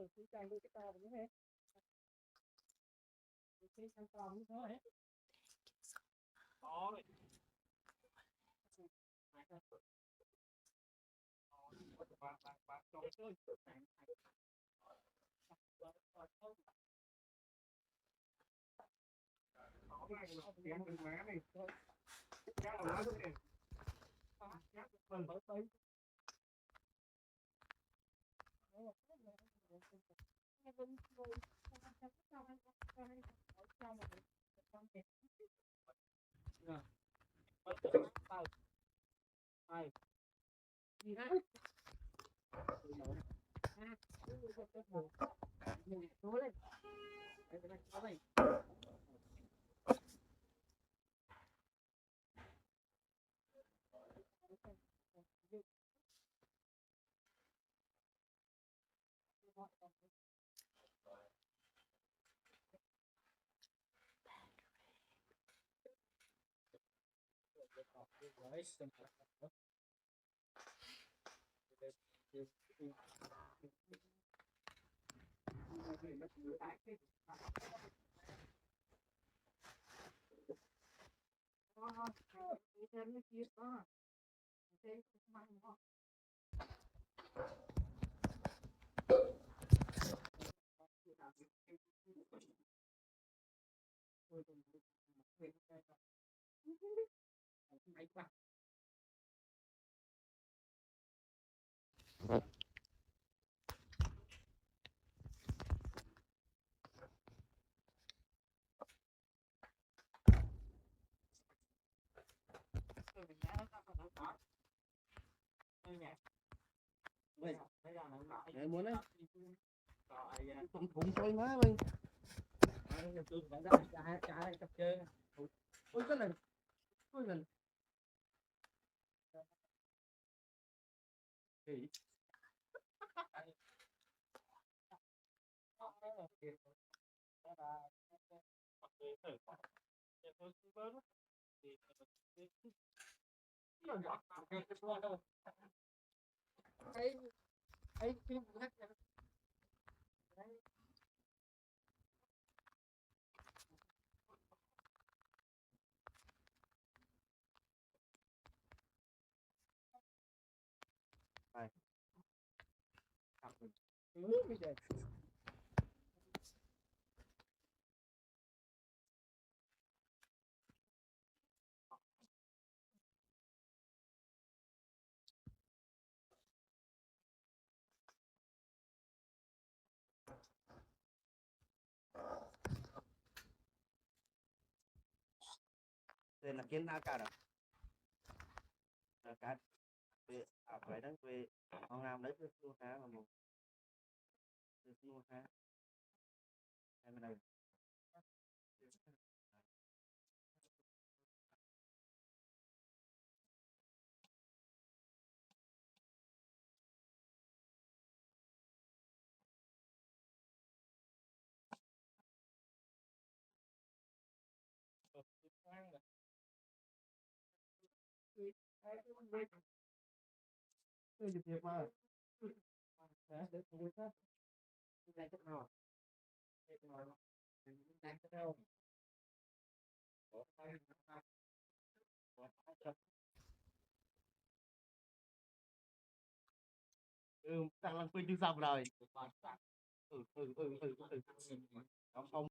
cứ trang cái to như thế cái sang to như thế đó tiếng đừng má này chắc là nó này mình mới tới gì đó Mày muốn đấy thùng thùng thôi má mày ôi cái này ôi lần thì đây là kiến cá rồi cá về phải đấy về ông làm đấy mua cá mà một mua cá hay bên này việc mà để tôi khác đây cách nào đang cách nào đang làm quên chưa xong rồi không